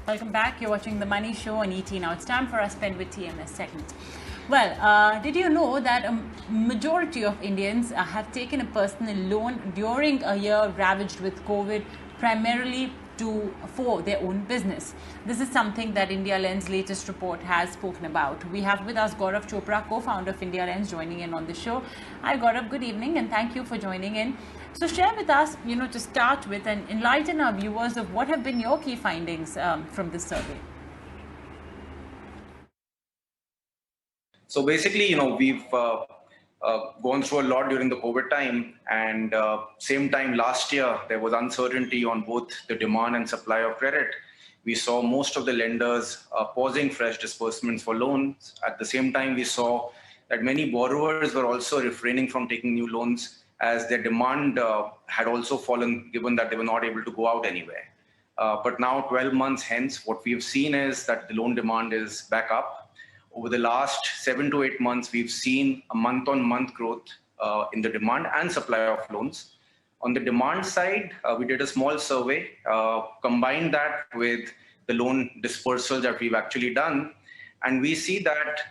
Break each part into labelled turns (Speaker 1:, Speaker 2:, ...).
Speaker 1: Welcome back. You're watching The Money Show on ET. Now it's time for our Spend with TMS segment. Well, did you know that a majority of Indians have taken a personal loan during a year ravaged with COVID, primarily for their own business? This is something that India Lens latest report has spoken about. We have with us Gaurav Chopra, co-founder of India Lens, joining in on the show. Hi Gaurav, good evening and thank you for joining in. So share with us, to start with and enlighten our viewers of what have been your key findings from this survey.
Speaker 2: So basically, we've gone through a lot during the COVID time, and same time last year, there was uncertainty on both the demand and supply of credit. We saw most of the lenders pausing fresh disbursements for loans. At the same time, we saw that many borrowers were also refraining from taking new loans as their demand had also fallen, given that they were not able to go out anywhere. But now, 12 months hence, what we have seen is that the loan demand is back up. Over the last 7 to 8 months, we've seen a month-on-month growth in the demand and supply of loans. On the demand side, we did a small survey, combined that with the loan dispersal that we've actually done, and we see that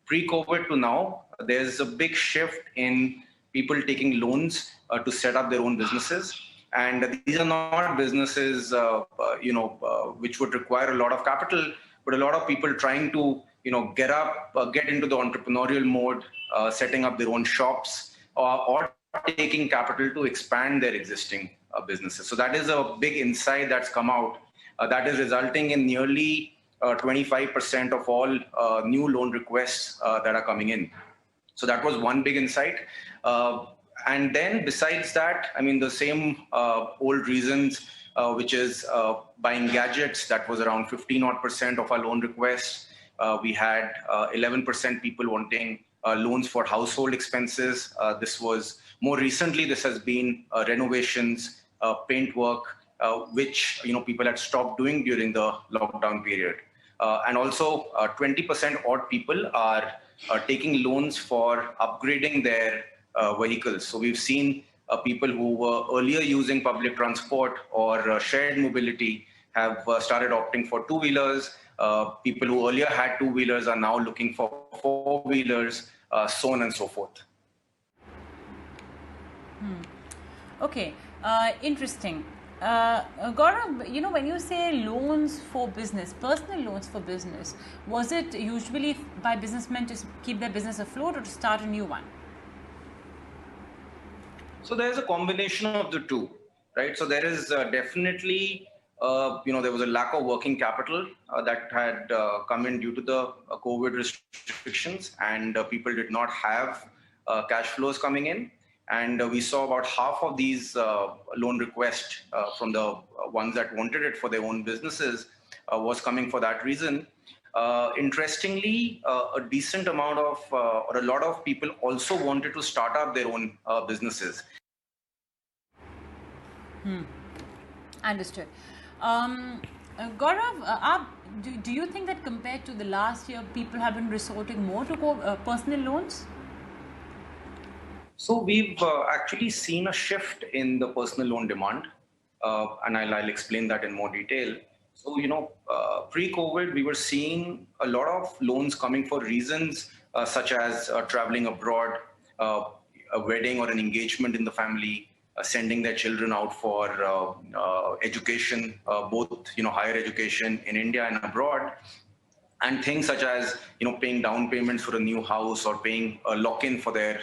Speaker 2: pre-COVID to now, there's a big shift in people taking loans to set up their own businesses. And these are not businesses, which would require a lot of capital, but a lot of people trying to, get into the entrepreneurial mode, setting up their own shops, or taking capital to expand their existing businesses. So that is a big insight that's come out. That is resulting in nearly 25% of all new loan requests that are coming in. So that was one big insight. And then besides that, the same old reasons, which is buying gadgets, that was around 15% of our loan requests. We had 11% people wanting loans for household expenses. This was more recently, this has been renovations, paint work, which people had stopped doing during the lockdown period. And also 20% odd people are taking loans for upgrading their vehicles. So we've seen people who were earlier using public transport or shared mobility have started opting for two-wheelers. People who earlier had two-wheelers are now looking for four-wheelers, so on and so forth.
Speaker 1: Okay, interesting. Gaurav, when you say loans for business, personal loans for business, was it usually by businessmen to keep their business afloat or to start a new one?
Speaker 2: So there's a combination of the two, right? So there is definitely, there was a lack of working capital that had come in due to the COVID restrictions, and people did not have cash flows coming in. And we saw about half of these loan requests from the ones that wanted it for their own businesses was coming for that reason. Interestingly, a decent amount of, or a lot of people also wanted to start up their own businesses.
Speaker 1: Understood. Gaurav, do you think that compared to the last year, people have been resorting more to personal loans?
Speaker 2: So we've actually seen a shift in the personal loan demand, and I'll explain that in more detail. So, pre-COVID, we were seeing a lot of loans coming for reasons such as traveling abroad, a wedding or an engagement in the family, sending their children out for education, both, higher education in India and abroad, and things such as, paying down payments for a new house or paying a lock-in for their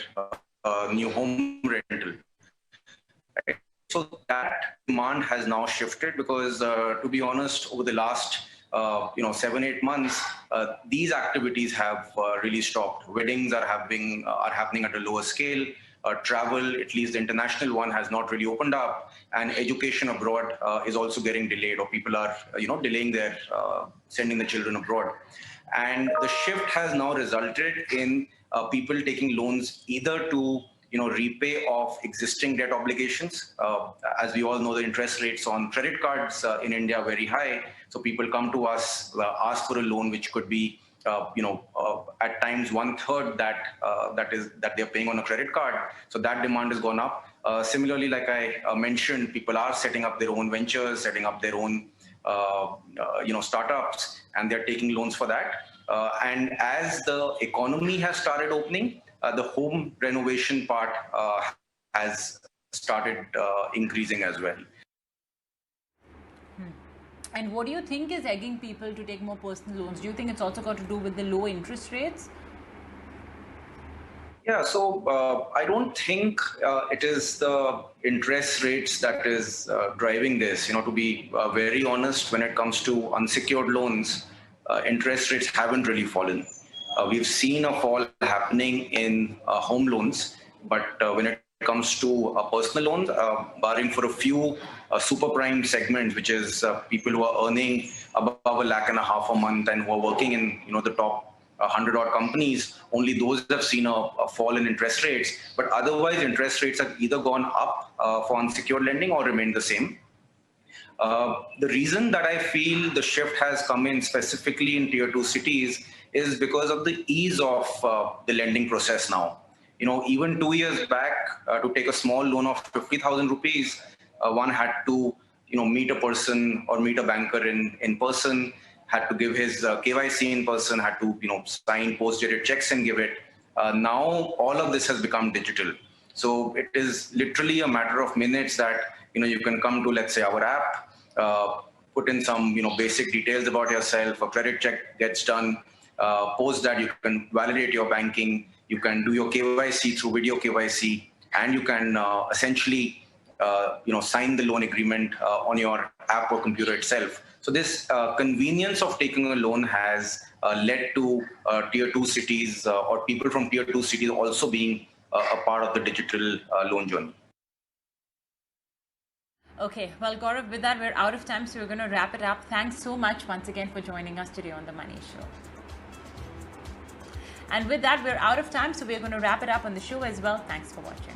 Speaker 2: new home rental. Right? So that demand has now shifted because, to be honest, over the last 7-8 months, these activities have really stopped. Weddings are happening at a lower scale. Travel, at least the international one, has not really opened up, and education abroad is also getting delayed, or people are delaying their sending the children abroad. And the shift has now resulted in people taking loans either to repay off existing debt obligations. As we all know, the interest rates on credit cards in India are very high. So people come to us, ask for a loan which could be at times 1/3 that they're paying on a credit card. So that demand has gone up. Similarly, like I mentioned, people are setting up their own ventures, setting up their own startups, and they're taking loans for that. And as the economy has started opening, the home renovation part has started increasing as well.
Speaker 1: And what do you think is egging people to take more personal loans? Do you think it's also got to do with the low interest rates?
Speaker 2: Yeah, so I don't think it is the interest rates that is driving this. To be very honest, when it comes to unsecured loans, interest rates haven't really fallen. We've seen a fall happening in home loans, but when it comes to personal loans, barring for a few super prime segments, which is people who are earning above $1.5 lakh a month and who are working in the top 100 odd companies, only those have seen a fall in interest rates. But otherwise, interest rates have either gone up for unsecured lending or remained the same. The reason that I feel the shift has come in specifically in tier 2 cities is because of the ease of the lending process now. Even 2 years back, to take a small loan of 50,000 rupees, one had to meet a person or meet a banker in person, had to give his KYC in person, had to sign post-dated checks and give it. Now all of this has become digital. So it is literally a matter of minutes that you can come to, let's say, our app, put in some basic details about yourself, a credit check gets done. Post that, you can validate your banking, you can do your KYC through video KYC, and you can essentially sign the loan agreement on your app or computer itself. So this convenience of taking a loan has led to tier 2 cities or people from tier 2 cities also being a part of the digital loan journey.
Speaker 1: Okay, well, Gaurav, with that, we're out of time, so we're going to wrap it up. Thanks so much once again for joining us today on The Money Show. And with that, we're out of time, so we're going to wrap it up on the show as well. Thanks for watching.